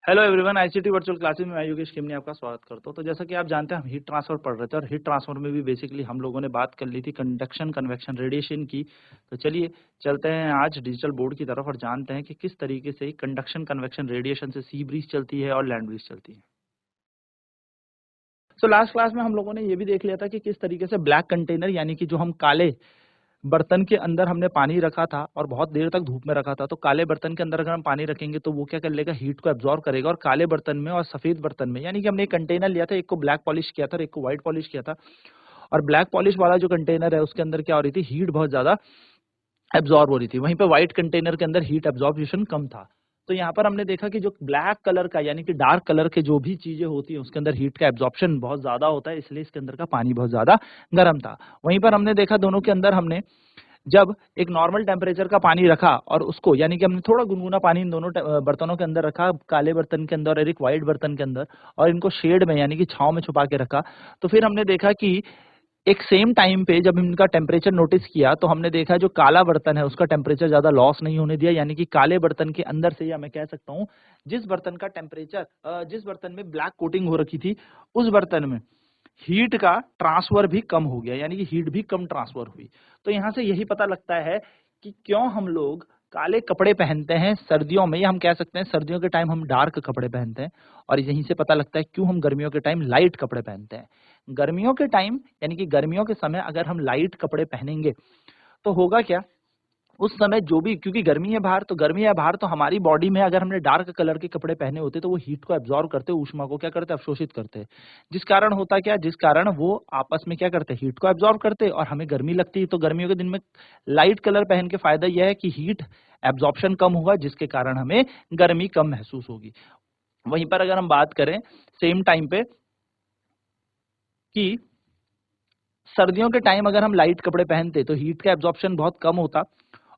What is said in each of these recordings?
Hello everyone, ICT virtual classes में मैं योगेश खेमनी आपका स्वागत करता हूं। तो जैसा कि आप जानते हैं हम हीट ट्रांसफर पढ़ रहे थे और हीट ट्रांसफर में भी बेसिकली हम लोगों ने बात कर ली थी कंडक्शन, कन्वेक्शन, रेडिएशन की। तो चलिए चलते हैं आज डिजिटल बोर्ड की तरफ और जानते हैं कि किस तरीके से कंडक्शन, कन्वेक्शन, रेडिएशन से सी ब्रीज चलती है और लैंड ब्रीज चलती है। तो लास्ट क्लास में हम लोगों ने ये भी देख लिया था कि किस तरीके से ब्लैक कंटेनर यानी कि जो हम काले बर्तन के अंदर हमने पानी रखा था और बहुत देर तक धूप में रखा था, तो काले बर्तन के अंदर अगर हम पानी रखेंगे तो वो क्या कर लेगा, हीट को एब्जॉर्ब करेगा और काले बर्तन में और सफेद बर्तन में, यानी कि हमने एक कंटेनर लिया था, एक को ब्लैक पॉलिश किया था और एक को व्हाइट पॉलिश किया था। और ब्लैक पॉलिश वाला जो कंटेनर है उसके अंदर क्या हो रही थी, हीट बहुत ज्यादा एब्जॉर्ब हो रही थी। वहीं पे व्हाइट कंटेनर के अंदर हीट एब्जॉर्प्शन कम था। तो यहाँ पर हमने देखा कि जो ब्लैक कलर का यानी कि डार्क कलर के जो भी चीजें होती हैं उसके अंदर हीट का एब्जॉर्प्शन बहुत ज्यादा होता है, इसलिए इसके अंदर का पानी बहुत ज्यादा गर्म था। वहीं पर हमने देखा दोनों के अंदर हमने जब एक नॉर्मल टेम्परेचर का पानी रखा और उसको यानी कि हमने थोड़ा गुनगुना पानी इन दोनों बर्तनों के अंदर रखा, काले बर्तन के अंदर और एक व्हाइट बर्तन के अंदर, और इनको शेड में यानी कि छांव में छुपा के रखा, तो फिर हमने देखा कि एक सेम टाइम पे जब इनका टेम्परेचर नोटिस किया तो हमने देखा जो काला बर्तन है उसका टेम्परेचर ज्यादा लॉस नहीं होने दिया, यानी कि काले बर्तन के अंदर से, या मैं कह सकता हूँ जिस बर्तन का टेम्परेचर जिस बर्तन में ब्लैक कोटिंग हो रखी थी उस बर्तन में हीट का ट्रांसफर भी कम हो गया, यानी कि हीट भी कम ट्रांसफर हुई। तो यहाँ से यही पता लगता है कि क्यों हम लोग काले कपड़े पहनते हैं सर्दियों में, या हम कह सकते हैं सर्दियों के टाइम हम डार्क कपड़े पहनते हैं, और यहीं से पता लगता है क्यों हम गर्मियों के टाइम लाइट कपड़े पहनते हैं। गर्मियों के टाइम यानी कि गर्मियों के समय अगर हम लाइट कपड़े पहनेंगे तो होगा क्या, उस समय जो भी, क्योंकि गर्मी है बाहर, तो गर्मी है बाहर तो हमारी बॉडी में अगर हमने डार्क कलर के कपड़े पहने होते तो वो हीट को एब्जॉर्ब करते, ऊष्मा को क्या करते, अवशोषित करते, जिस कारण होता क्या, जिस कारण वो आपस में क्या करते, हीट को एब्जॉर्ब करते और हमें गर्मी लगती है। तो गर्मियों के दिन में लाइट कलर पहन के फायदा यह है कि हीट एब्जॉर्प्शन कम होगा, जिसके कारण हमें गर्मी कम महसूस होगी। वहीं पर अगर हम बात करें सेम टाइम पे कि सर्दियों के टाइम अगर हम लाइट कपड़े पहनते तो हीट का एब्जॉर्प्शन बहुत कम होता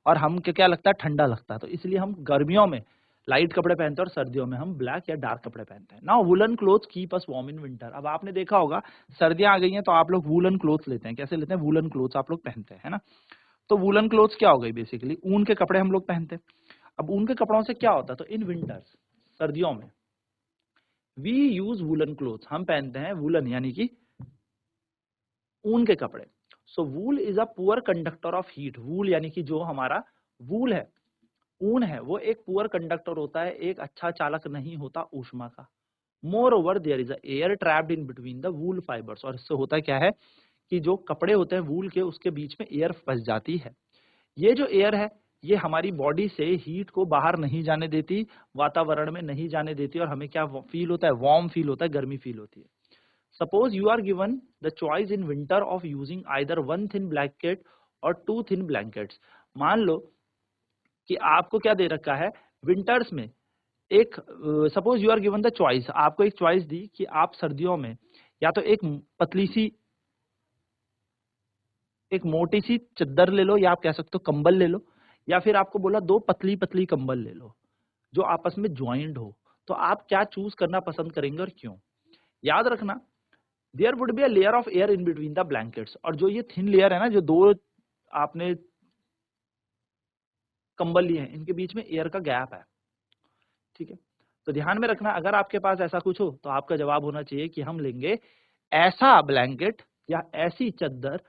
और हम क्या लगता है, ठंडा लगता है। तो इसलिए हम गर्मियों में लाइट कपड़े पहनते हैं और सर्दियों में हम ब्लैक या डार्क कपड़े पहनते हैं। Now woollen clothes keep us warm in winter. अब आपने देखा होगा सर्दियां आ गई हैं तो आप लोग वुलन क्लोथ्स लेते हैं। कैसे लेते हैं, वुलन क्लोथ्स आप लोग पहनते हैं, है ना। तो वुलन क्लोथ्स क्या हो गई, बेसिकली ऊन के कपड़े हम लोग पहनते हैं। अब ऊन के कपड़ों से क्या होता है, तो इन विंटर्स, सर्दियों में वी यूज वुलन क्लोथ्स, हम पहनते हैं वुलन यानी कि ऊन के कपड़े। So wool is a poor conductor of heat. Wool यानी कि जो हमारा वूल है, ऊन है, वो एक पुअर कंडक्टर होता है, एक अच्छा चालक नहीं होता ऊष्मा का। Moreover there is a air trapped in between the wool fibres. और इससे होता क्या है कि जो कपड़े होते हैं वूल के, उसके बीच में एयर फंस जाती है। ये जो एयर है ये हमारी बॉडी से हीट को बाहर नहीं जाने देती, वातावरण में नहीं जाने देती, और हमें क्या फील होता है, वार्म फील होता है, गर्मी फील होती है। Suppose you are given the choice in winter of using either one thin blanket or two thin blankets। मान लो कि आपको क्या दे रखा है विंटर्स में, एक suppose you are given the choice, आपको एक चॉइस दी कि आप सर्दियों में या तो एक पतली सी, एक मोटी सी चादर ले लो, या आप कह सकते हो कंबल ले लो, या फिर आपको बोला दो पतली पतली कंबल ले लो जो आपस में ज्वाइंट हो। तो आप क्या चूज करना पसंद करेंगे और क्यों। याद रखना there would be a layer of air in between the blankets. और जो ये थिन लेयर है ना, जो दो आपने कंबल लिए हैं इनके बीच में एयर का गैप है, ठीक है। तो ध्यान में रखना अगर आपके पास ऐसा कुछ हो तो आपका जवाब होना चाहिए कि हम लेंगे ऐसा ब्लैंकेट या ऐसी चादर,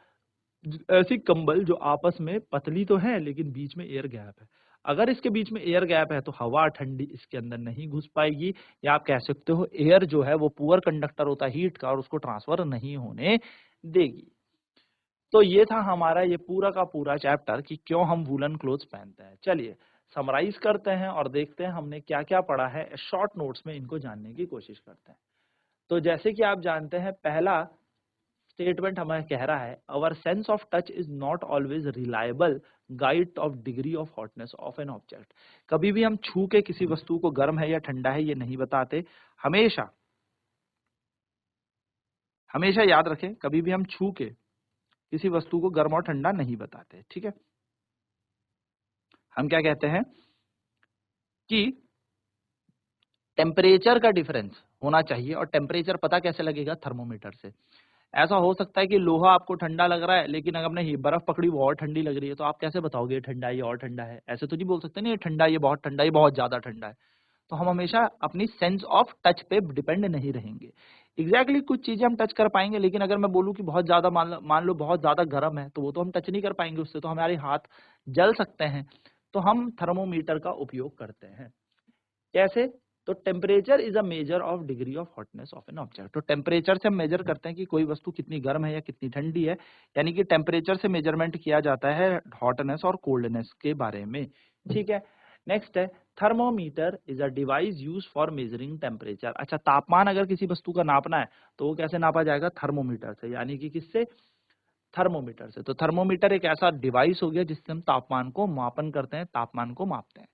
ऐसी कंबल जो आपस में पतली तो है लेकिन बीच में एयर गैप है। अगर इसके बीच में एयर गैप है तो हवा ठंडी इसके अंदर नहीं घुस पाएगी, या आप कह सकते हो एयर जो है वो पुअर कंडक्टर होता है हीट का और उसको ट्रांसफर नहीं होने देगी। तो ये था हमारा ये पूरा का पूरा चैप्टर कि क्यों हम वूलन क्लोथ्स पहनते हैं। चलिए समराइज करते हैं और देखते हैं हमने क्या क्या पढ़ा है, शॉर्ट नोट्स में इनको जानने की कोशिश करते हैं। तो जैसे कि आप जानते हैं पहला स्टेटमेंट हमें कह रहा है अवर sense of touch is not always reliable guide of degree of hotness of an object. कभी भी हम छू के किसी वस्तु को गर्म है या ठंडा है ये नहीं बताते। हमेशा हमेशा याद रखें, कभी भी हम छू के किसी वस्तु को गर्म और ठंडा नहीं बताते, ठीक है। हम क्या कहते हैं कि टेम्परेचर का डिफरेंस होना चाहिए, और टेम्परेचर पता कैसे लगेगा, थर्मोमीटर से। ऐसा हो सकता है कि लोहा आपको ठंडा लग रहा है लेकिन अगर आपने बर्फ पकड़ी वो और ठंडी लग रही है, तो आप कैसे बताओगे ये ठंडा है ये और ठंडा है, ऐसे तो नहीं बोल सकते ना ये ठंडा, ये बहुत ठंडा, ये बहुत ज्यादा ठंडा है। तो हम हमेशा अपनी सेंस ऑफ टच पे डिपेंड नहीं रहेंगे। एग्जैक्टली कुछ चीजें हम टच कर पाएंगे, लेकिन अगर मैं बोलूँ कि बहुत ज्यादा मान लो बहुत ज्यादा गर्म है, तो वो तो हम टच नहीं कर पाएंगे, उससे तो हमारे हाथ जल सकते हैं। तो हम थर्मोमीटर का उपयोग करते हैं। कैसे? तो temperature is a measure of degree of hotness of an object. तो टेम्परेचर से हम मेजर करते हैं कि कोई वस्तु कितनी गर्म है या कितनी ठंडी है, यानी कि टेम्परेचर से मेजरमेंट किया जाता है हॉटनेस और कोल्डनेस के बारे में। ठीक है, नेक्स्ट है thermometer is a device use for measuring temperature. अच्छा, तापमान अगर किसी वस्तु का नापना है तो वो कैसे नापा जाएगा? थर्मोमीटर से, यानी कि किससे? थर्मोमीटर से। तो थर्मोमीटर एक ऐसा डिवाइस हो गया जिससे हम तापमान को मापन करते हैं, तापमान को मापते हैं।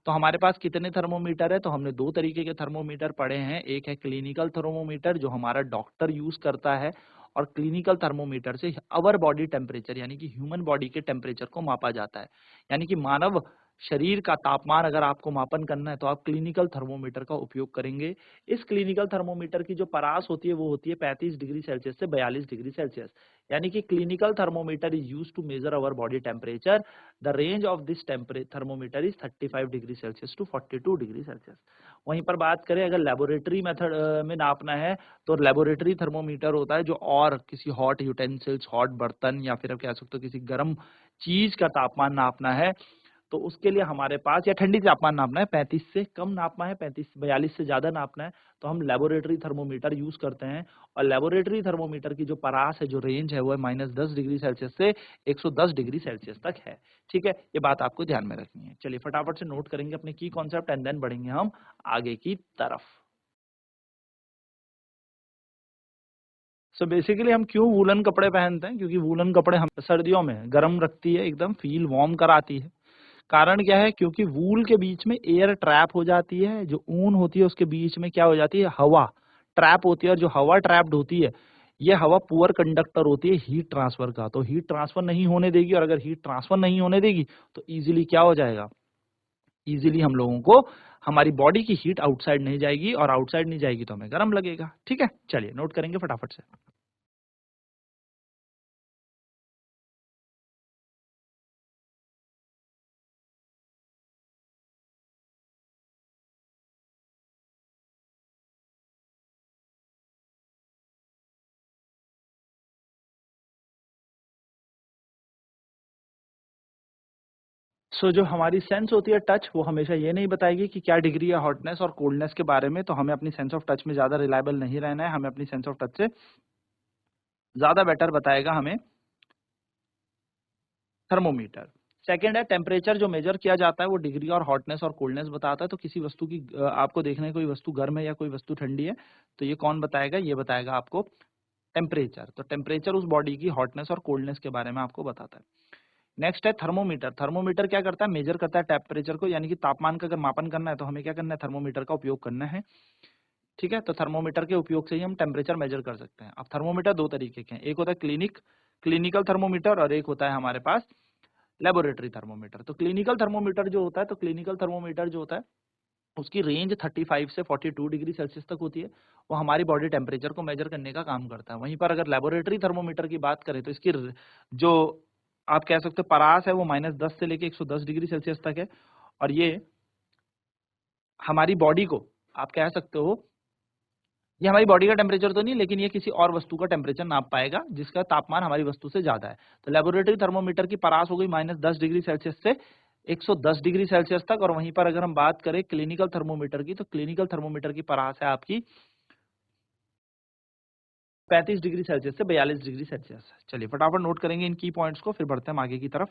तो हमारे पास कितने थर्मोमीटर है? तो हमने दो तरीके के थर्मोमीटर पढ़े हैं। एक है क्लिनिकल थर्मोमीटर जो हमारा डॉक्टर यूज करता है, और क्लिनिकल थर्मोमीटर से अवर बॉडी टेम्परेचर यानी कि ह्यूमन बॉडी के टेम्परेचर को मापा जाता है। यानी कि मानव शरीर का तापमान अगर आपको मापन करना है तो आप क्लिनिकल थर्मोमीटर का उपयोग करेंगे। इस क्लिनिकल थर्मोमीटर की जो परास होती है वो होती है 35 डिग्री सेल्सियस से 42 डिग्री सेल्सियस। यानी कि clinical thermometer is used to measure our body temperature. The range of this thermometer is 35 degree Celsius to 42 degree Celsius. वहीं पर बात करें अगर लेबोरेटरी मेथड में नापना है, तो लेबोरेटरी थर्मोमीटर होता है जो और किसी हॉट यूटेंसिल्स, हॉट बर्तन, या फिर आप कह सकते हो किसी गर्म चीज का तापमान नापना है, तो उसके लिए हमारे पास, या ठंडी तापमान नापना है, 35 से कम नापना है, 35 42 से ज्यादा नापना है, तो हम लेबोरेटरी थर्मोमीटर यूज करते हैं। और लेबोरेटरी थर्मोमीटर की जो परास है, जो रेंज है, वो -10 डिग्री सेल्सियस से 110 डिग्री सेल्सियस तक है। ठीक है, ये बात आपको ध्यान में रखनी है। चलिए फटाफट से नोट करेंगे अपने की कॉन्सेप्ट एंड देन बढ़ेंगे हम आगे की तरफ। सो बेसिकली हम क्यों वूलन कपड़े पहनते हैं? क्योंकि वूलन कपड़े हम सर्दियों में गर्म रखती है, एकदम फील वार्म कराती है। कारण क्या है? क्योंकि वूल के बीच में एयर ट्रैप हो जाती है, जो ऊन होती है उसके बीच में क्या हो जाती है? हवा ट्रैप होती है, और जो हवा ट्रैप्ड होती है, ये हवा पुअर कंडक्टर होती है हीट ट्रांसफर का, तो हीट ट्रांसफर नहीं होने देगी, और अगर हीट ट्रांसफर नहीं होने देगी तो इजीली क्या हो जाएगा? इजीली हम लोगों को हमारी बॉडी की हीट आउटसाइड नहीं जाएगी, और आउटसाइड नहीं जाएगी तो हमें गर्म लगेगा। ठीक है, चलिए नोट करेंगे फटाफट से। जो हमारी सेंस होती है टच, वो हमेशा ये नहीं बताएगी कि क्या डिग्री है हॉटनेस और कोल्डनेस के बारे में, तो हमें अपनी सेंस ऑफ टच में ज्यादा रिलायबल नहीं रहना है। हमें अपनी सेंस ऑफ टच से ज्यादा बेटर बताएगा हमें थर्मोमीटर। सेकंड है टेम्परेचर, जो मेजर किया जाता है वो डिग्री और हॉटनेस और कोल्डनेस बताता है। तो किसी वस्तु की आपको देखना है कोई वस्तु गर्म है या कोई वस्तु ठंडी है, तो ये कौन बताएगा? ये बताएगा आपको टेम्परेचर। तो टेम्परेचर उस बॉडी की हॉटनेस और कोल्डनेस के बारे में आपको बताता है। नेक्स्ट है थर्मोमीटर। थर्मोमीटर क्या करता है? मेजर करता है टेम्परेचर को, यानी कि तापमान का अगर मापन करना है तो हमें क्या करना है? थर्मोमीटर का उपयोग करना है। ठीक है, तो थर्मोमीटर के उपयोग से ही हम टेम्परेचर मेजर कर सकते हैं। अब थर्मोमीटर दो तरीके के हैं, एक होता है क्लिनिकल थर्मोमीटर, और एक होता है हमारे पास लेबोरेटरी थर्मोमीटर। तो क्लिनिकल थर्मोमीटर जो होता है, तो क्लिनिकल थर्मोमीटर जो होता है उसकी रेंज 35 से 42 डिग्री सेल्सियस तक होती है। वो हमारी बॉडी टेम्परेचर को मेजर करने का काम करता है। वहीं पर अगर लेबोरेटरी थर्मोमीटर की बात करें तो इसकी जो आप कह सकते हो परास है, वो -10 से लेके 110 डिग्री सेल्सियस तक है। और ये हमारी बॉडी को, आप कह सकते हो, ये हमारी बॉडी का टेम्परेचर तो नहीं, लेकिन ये किसी और वस्तु का टेम्परेचर नाप पाएगा जिसका तापमान हमारी वस्तु से ज्यादा है। तो लेबोरेटरी थर्मोमीटर की परास हो गई -10 डिग्री सेल्सियस से 110 डिग्री सेल्सियस तक। और वहीं पर अगर हम बात करें क्लिनिकल थर्मोमीटर की, तो क्लिनिकल थर्मोमीटर की परास है आपकी 35 डिग्री सेल्सियस से 42 डिग्री सेल्सियस। चलिए फटाफट नोट करेंगे इन की पॉइंट्स को, फिर बढ़ते हैं हम आगे की तरफ।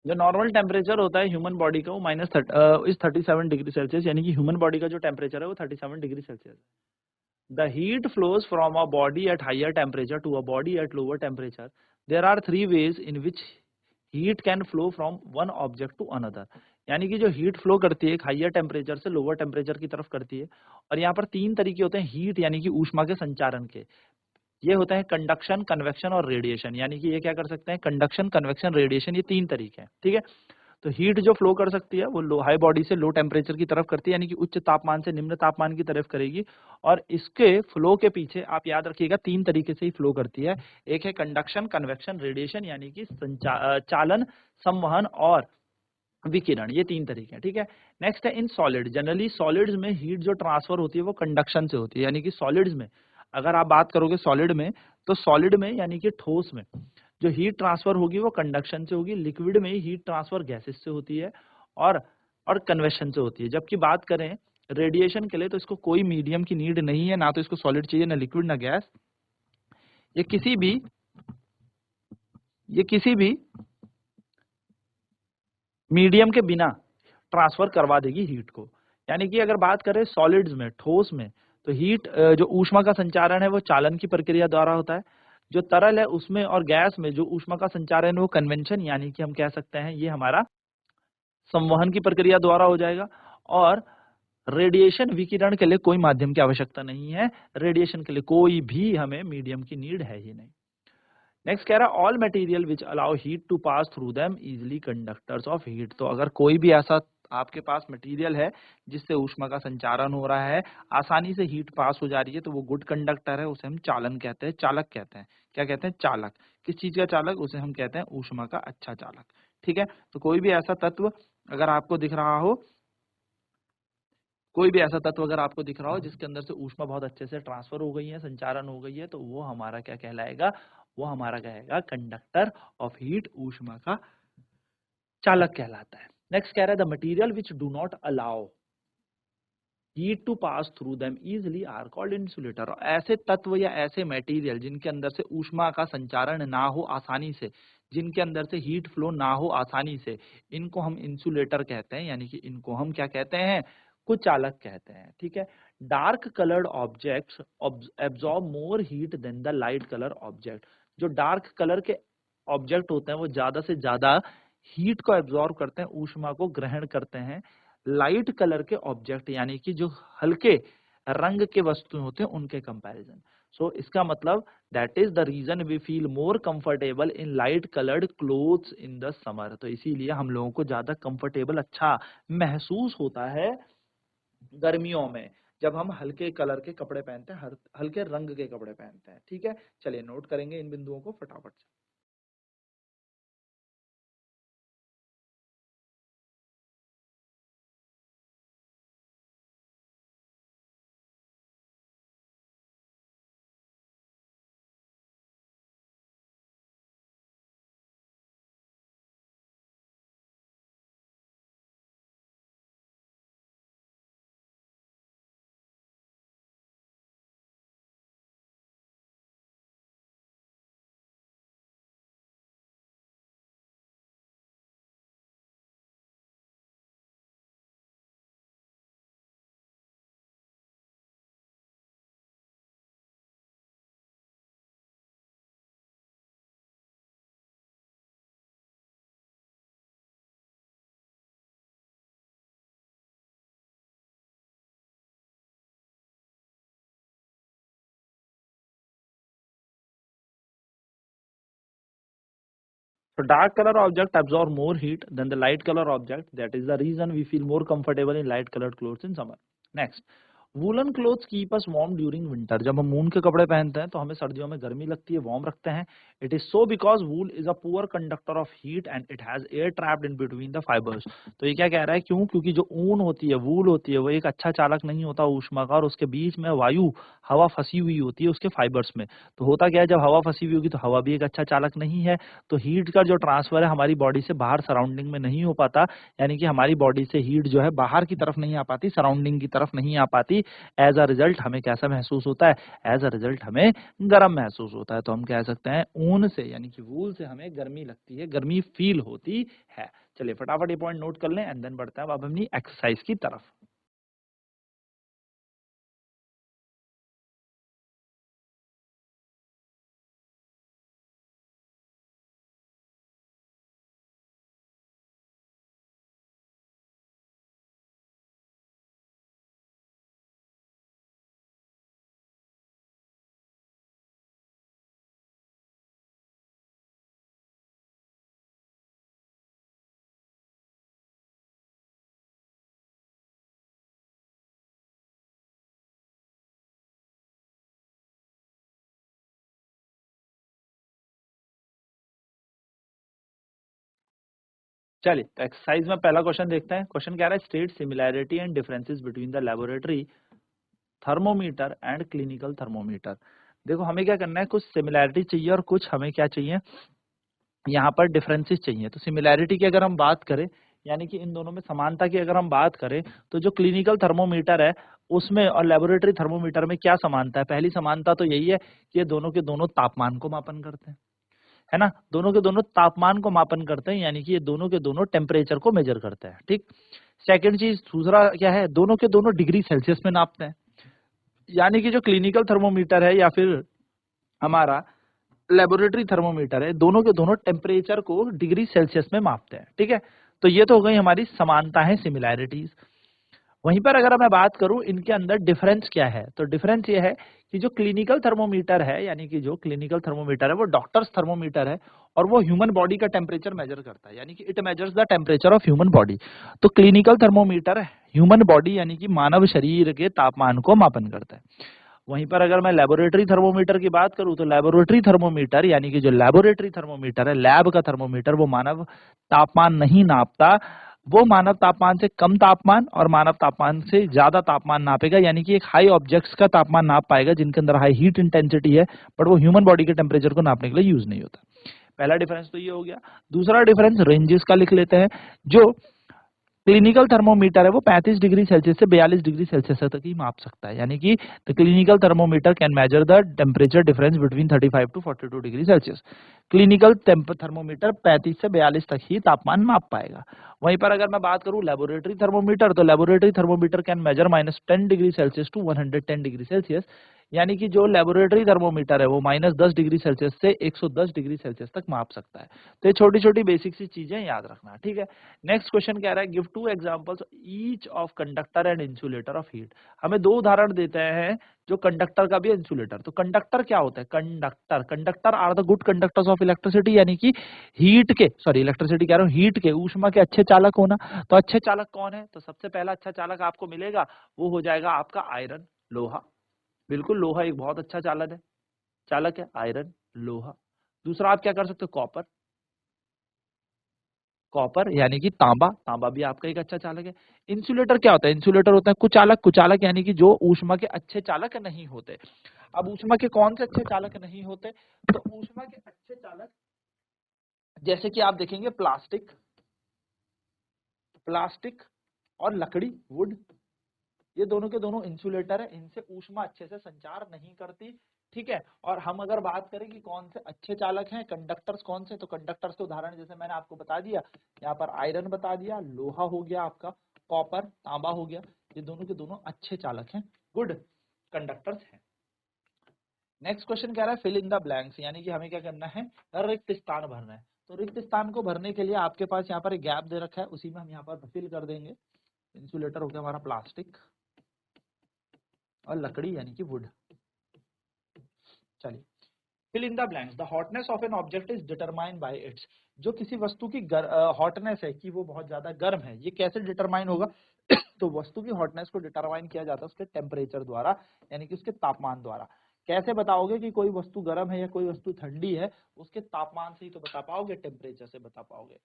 जो नॉर्मल टेम्परेचर होता है ह्यूमन बॉडी का, वो -37 डिग्री सेल्सियस, यानी कि ह्यूमन बॉडी का जो टेम्परेचर है वो 37 डिग्री सेल्सियस है। The heat flows from a body at higher temperature to a body at lower temperature. There are three ways in which heat can flow from one object to another. यानी कि जो heat flow करती है एक higher temperature से lower temperature की तरफ करती है, और यहाँ पर तीन तरीके होते हैं हीट यानी कि ऊष्मा के संचारण के। ये होते हैं कंडक्शन, कन्वेक्शन और रेडिएशन। यानी कि ये क्या कर सकते हैं, कंडक्शन, कन्वेक्शन, रेडिएशन, ये तीन तरीके हैं। ठीक है, तो हीट जो फ्लो कर सकती है वो लो हाई बॉडी से लो टेम्परेचर की तरफ करती है, यानी कि उच्च तापमान से निम्न तापमान की तरफ करेगी। और इसके फ्लो के पीछे आप याद रखिएगा तीन तरीके से ही फ्लो करती है। एक है कंडक्शन, कन्वेक्शन, रेडिएशन, यानी कि चालन, संवहन और विकिरण, ये तीन तरीके हैं। ठीक है, नेक्स्ट है इन सॉलिड। जनरली सॉलिड्स में हीट जो ट्रांसफर होती है वो कंडक्शन से होती है, यानी कि सॉलिड्स में अगर आप बात करोगे सॉलिड में, तो सॉलिड में यानी कि ठोस में जो हीट ट्रांसफर होगी वो कंडक्शन से होगी। लिक्विड में हीट ट्रांसफर गैसेस से होती है और कन्वेक्शन से होती है। जबकि बात करें रेडिएशन के लिए तो इसको कोई मीडियम की नीड नहीं है, ना तो इसको सॉलिड चाहिए, ना लिक्विड, ना गैस। ये किसी भी ये किसी भी मीडियम के बिना ट्रांसफर करवा देगी हीट को। यानी कि अगर बात करें सॉलिड्स में, ठोस में, तो हीट जो ऊष्मा का संचारण है वो चालन की प्रक्रिया द्वारा होता है। जो तरल है उसमें और गैस में जो ऊष्मा का संचारण है वो कन्वेंशन, यानी कि हम कह सकते हैं ये हमारा संवहन की प्रक्रिया द्वारा हो जाएगा। और रेडिएशन, विकिरण के लिए कोई माध्यम की आवश्यकता नहीं है। रेडिएशन के लिए कोई भी हमें मीडियम की नीड है ही नहीं। नेक्स्ट कह रहा है all material which allow heat to pass through them easily conductors of heat. तो अगर कोई भी ऐसा आपके पास मटेरियल है जिससे ऊष्मा का संचारण हो रहा है, आसानी से हीट पास हो जा रही है, तो वो गुड कंडक्टर है, उसे हम चालन कहते हैं, चालक कहते हैं। क्या कहते हैं, चालक। किस चीज का चालक, उसे हम कहते हैं ऊष्मा का अच्छा चालक। ठीक है, तो कोई भी ऐसा तत्व अगर आपको दिख रहा हो, कोई भी ऐसा तत्व अगर आपको दिख रहा हो जिसके अंदर से ऊष्मा बहुत अच्छे से ट्रांसफर हो गई है, संचारण हो गई है, तो वो हमारा क्या कहलाएगा, वो हमारा कहेगा कंडक्टर ऑफ हीट, ऊष्मा का चालक कहलाता है। नेक्स्ट कह रहा है the material which do not allow heat to pass through them easily are called insulator. ऐसे तत्व या ऐसे मटेरियल जिनके अंदर से ऊष्मा का संचारण ना हो आसानी से, जिनके अंदर से हीट फ्लो ना हो आसानी से, इनको हम इंसुलेटर कहते हैं, यानी कि इनको हम क्या कहते हैं, कुछ चालक कहते हैं। ठीक है, dark coloured objects absorb more heat than the light colour object. जो डार्क कलर के ऑब्जेक्ट होते हैं वो ज्यादा से ज्यादा हीट को एब्जॉर्ब करते हैं, ऊष्मा को ग्रहण करते हैं, लाइट कलर के ऑब्जेक्ट यानी कि जो हल्के रंग के वस्तु होते हैं उनके कंपैरिजन। सो इसका मतलब that is the reason we feel more comfortable in light coloured clothes in the summer. तो इसीलिए हम लोगों को ज्यादा कंफर्टेबल, अच्छा महसूस होता है गर्मियों में, जब हम हल्के कलर के कपड़े पहनते हैं, हल्के रंग के कपड़े पहनते हैं। ठीक है, चलिए नोट करेंगे इन बिंदुओं को फटाफट से। So dark color object absorb more heat than the light color object. That is the reason we feel more comfortable in light colored clothes in summer. Next, woollen clothes keep us warm during winter. जब हम ऊन के कपड़े पहनते हैं तो हमें सर्दियों में गर्मी लगती है, वार्म रखते हैं। It is so because wool is a poor conductor of heat and it has air trapped in between the fibres. तो ये क्या कह रहा है, क्यों, क्योंकि जो ऊन होती है, वूल होती है, वो एक अच्छा चालक नहीं होता ऊष्मा का, और उसके बीच में वायु, हवा फंसी हुई होती है उसके फाइबर्स में। तो होता क्या है, जब हवा फंसी हुई होगी तो हवा भी एक अच्छा चालक नहीं है, तो हीट का जो ट्रांसफर है हमारी बॉडी से बाहर सराउंडिंग में नहीं हो पाता, यानी कि हमारी बॉडी से हीट जो है बाहर की तरफ नहीं आ पाती, सराउंडिंग की तरफ नहीं आ पाती। एज अ रिजल्ट हमें कैसा महसूस होता है, एज अ रिजल्ट हमें गर्म महसूस होता है। तो हम कह सकते हैं ऊन से यानी कि वूल से हमें गर्मी लगती है, गर्मी फील होती है। चलिए फटाफट ये पॉइंट नोट कर लें एंड देन बढ़ते हैं अब अपनी एक्सरसाइज की तरफ। चलिए तो एक्सरसाइज में पहला क्वेश्चन देखते हैं। क्वेश्चन क्या रहा है, state similarity and differences between the laboratory thermometer and clinical thermometer. देखो हमें क्या करना है, कुछ सिमिलैरिटी चाहिए और कुछ हमें क्या चाहिए, यहाँ पर डिफरेंसेस चाहिए। तो सिमिलैरिटी की अगर हम बात करें, यानी कि इन दोनों में समानता की अगर हम बात करें, तो जो क्लिनिकल थर्मोमीटर है उसमें और लेबोरेटरी थर्मोमीटर में क्या समानता है। पहली समानता तो यही है कि ये दोनों के दोनों तापमान को मापन करते हैं, है ना, दोनों के दोनों तापमान को मापन करते हैं, यानी कि ये दोनों के दोनों टेम्परेचर को मेजर करते हैं। ठीक, सेकंड चीज दूसरा क्या है, दोनों के दोनों डिग्री सेल्सियस में नापते हैं, यानी कि जो क्लिनिकल थर्मोमीटर है या फिर हमारा लेबोरेटरी थर्मोमीटर है, दोनों के दोनों टेम्परेचर को डिग्री सेल्सियस में मापते हैं। ठीक है, तो ये तो हो गई हमारी समानता है, सिमिलैरिटीज। वहीं पर अगर मैं बात करूं इनके अंदर डिफरेंस क्या है, तो डिफरेंस ये है कि जो क्लिनिकल थर्मोमीटर है, यानी कि जो क्लिनिकल थर्मोमीटर है वो डॉक्टर्स थर्मोमीटर है और वो ह्यूमन बॉडी का टेम्परेचर मेजर करता है, यानी कि it measures the temperature of human body. तो क्लिनिकल थर्मोमीटर ह्यूमन बॉडी यानी कि मानव शरीर के तापमान को मापन करता है। वहीं पर अगर मैं लेबोरेटरी थर्मोमीटर की बात करूं, तो लेबोरेटरी थर्मोमीटर यानी कि जो लेबोरेटरी थर्मोमीटर है, लैब का थर्मोमीटर, वो मानव तापमान नहीं नापता, वो मानव तापमान से कम तापमान और मानव तापमान से ज्यादा तापमान नापेगा, यानी कि एक हाई ऑब्जेक्ट्स का तापमान नाप पाएगा जिनके अंदर हाई हीट इंटेंसिटी है, बट वो ह्यूमन बॉडी के टेम्परेचर को नापने के लिए यूज नहीं होता। पहला डिफरेंस तो ये हो गया। दूसरा डिफरेंस रेंजेस का लिख लेते हैं। जो क्लिनिकल थर्मोमीटर है वो 35 डिग्री सेल्सियस से 42 डिग्री सेल्सियस तक ही माप सकता है, यानी कि the clinical thermometer can measure the temperature difference between 35 to 42 degree Celsius. Clinical thermometer 35 से 42 तक ही तापमान माप पाएगा। वहीं पर अगर मैं बात करूं लेबोरेटरी थर्मोमीटर, तो laboratory thermometer can measure -10 degree Celsius to 110 degree Celsius, यानी कि जो लेबोरेटरी थर्मोमीटर है वो -10 डिग्री सेल्सियस से 110 डिग्री सेल्सियस तक माप सकता है। तो ये छोटी छोटी बेसिक सी चीजें याद रखना, ठीक है। नेक्स्ट क्वेश्चन कह रहा है, give to examples each of conductor and insulator of heat. हमें दो उदाहरण देते हैं जो कंडक्टर का भी, इंसुलेटर। तो कंडक्टर क्या होता है, conductor conductor are the good conductors of electricity, यानी कि हीट के, सॉरी इलेक्ट्रिसिटी कह रहा हूँ, हीट के, ऊष्मा के अच्छे चालक होना। तो अच्छे चालक कौन है, तो सबसे पहला अच्छा चालक आपको मिलेगा वो हो जाएगा आपका आयरन, लोहा। बिल्कुल, लोहा एक बहुत अच्छा चालक है, आयरन, लोहा। दूसरा आप क्या कर सकते हो, कॉपर, कॉपर यानी कि तांबा, तांबा भी आपका एक अच्छा चालक है। इंसुलेटर क्या होता है, इंसुलेटर होता है कुचालक, कुचालक यानी कि जो ऊष्मा के अच्छे चालक नहीं होते। अब ऊष्मा के कौन से अच्छे चालक नहीं होते, तो ऊष्मा के अच्छे चालक जैसे कि आप देखेंगे प्लास्टिक, प्लास्टिक और लकड़ी, वुड, ये दोनों के दोनों इंसुलेटर है, इनसे ऊष्मा अच्छे से संचार नहीं करती। ठीक है, और हम अगर बात करें कि कौन से अच्छे चालक हैं, कंडक्टर्स कौन से, तो कंडक्टर्स के उदाहरण जैसे मैंने आपको बता दिया, यहाँ पर आयरन बता दिया, लोहा हो गया आपका, कॉपर, तांबा हो गया, ये दोनों के दोनों अच्छे चालक हैं, गुड कंडक्टर्स हैं। नेक्स्ट क्वेश्चन कह रहा है फिल इन द ब्लैंक्स, यानी कि हमें क्या करना है, रिक्त स्थान भरना है। तो रिक्त स्थान को भरने के लिए आपके पास यहाँ पर एक गैप दे रखा है, उसी में हम यहाँ पर फिल कर देंगे। इंसुलेटर हो गया हमारा प्लास्टिक और लकड़ी यानी कि वुड। चलिए, fill in the blanks, the hotness of an object is determined by its. जो किसी वस्तु की हॉटनेस है कि वो बहुत ज्यादा गर्म है, ये कैसे डिटरमाइन होगा तो वस्तु की हॉटनेस को डिटरमाइन किया जाता है उसके टेम्परेचर द्वारा, यानी कि उसके तापमान द्वारा। कैसे बताओगे कि कोई वस्तु गर्म है या कोई वस्तु ठंडी है, उसके तापमान से ही तो बता पाओगे, टेम्परेचर से बता पाओगे।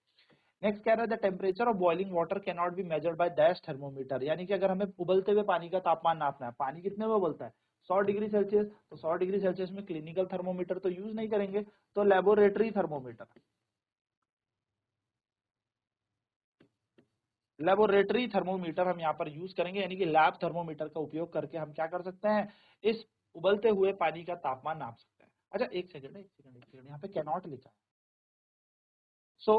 नेक्स्ट कह रहा है the temperature of boiling water can not be measured by dash thermometer, यानी कि अगर हमें उबलते हुए पानी का तापमान नापना है, पानी कितने में उबलता है, 100 डिग्री सेल्सियस, तो 100 डिग्री सेल्सियस में क्लिनिकल थर्मोमीटर तो यूज नहीं करेंगे, तो लेबोरेटरी थर्मोमीटर, लेबोरेटरी थर्मोमीटर हम यहाँ पर यूज करेंगे, यानी कि लैब थर्मोमीटर का उपयोग करके हम क्या कर सकते हैं, इस उबलते हुए पानी का तापमान नाप सकते हैं। अच्छा एक सेकंड, यहाँ पे कैनॉट लिखा है। So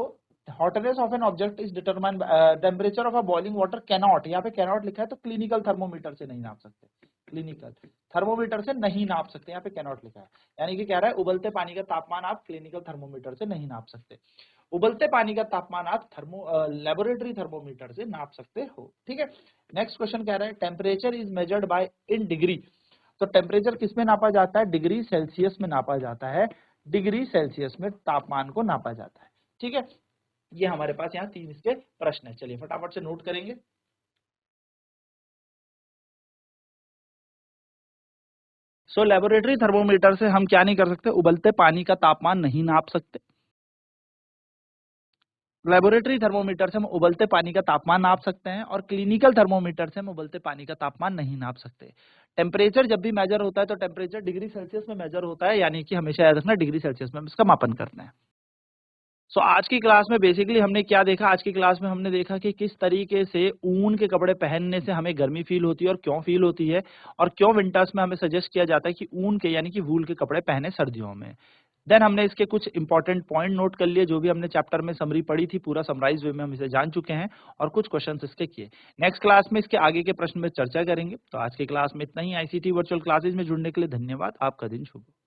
hotness of an object is determined, temperature of a boiling water cannot, यहाँ पे कैनॉट लिखा है, तो क्लिनिकल थर्मोमीटर से नहीं नाप सकते, क्लिनिकल थर्मोमीटर से नहीं नाप सकते, यहाँ पे कैनॉट लिखा है, यानी कि कह रहा है उबलते पानी का तापमान आप क्लिनिकल थर्मोमीटर से नहीं नाप सकते, उबलते पानी का तापमान आप लेबोरेटरी थर्मोमीटर से नाप सकते हो। ठीक है, नेक्स्ट क्वेश्चन कह रहा है temperature is measured by in degree. तो टेम्परेचर किस में नापा जाता है, डिग्री सेल्सियस में नापा जाता है, डिग्री सेल्सियस में तापमान को नापा जाता है। ठीक है, ये हमारे पास यहाँ 3 इसके प्रश्न है, चलिए फटाफट से नोट करेंगे। सो लेबोरेटरी थर्मोमीटर से हम क्या नहीं कर सकते, उबलते पानी का तापमान नहीं नाप सकते। लेबोरेटरी थर्मोमीटर से हम उबलते पानी का तापमान नाप सकते हैं और क्लिनिकल थर्मोमीटर से हम उबलते पानी का तापमान नहीं नाप सकते। टेम्परेचर जब भी मेजर होता है तो टेम्परेचर डिग्री सेल्सियस में मेजर होता है, यानी कि हमेशा याद रखना डिग्री सेल्सियस में हम इसका मापन करते हैं। सो आज की क्लास में बेसिकली हमने क्या देखा, आज की क्लास में हमने देखा कि किस तरीके से ऊन के कपड़े पहनने से हमें गर्मी फील होती है और क्यों फील होती है, और क्यों विंटर्स में हमें सजेस्ट किया जाता है कि ऊन के यानी कि वूल के कपड़े पहने सर्दियों में। देन हमने इसके कुछ इंपॉर्टेंट पॉइंट नोट कर लिए, जो भी हमने चैप्टर में समरी पढ़ी थी पूरा समराइज वे में हम इसे जान चुके हैं और कुछ क्वेश्चंस इसके किए। नेक्स्ट क्लास में इसके आगे के प्रश्न में चर्चा करेंगे। तो आज की क्लास में इतना ही। आईसीटी वर्चुअल क्लासेज में जुड़ने के लिए धन्यवाद। आपका दिन शुभ हो।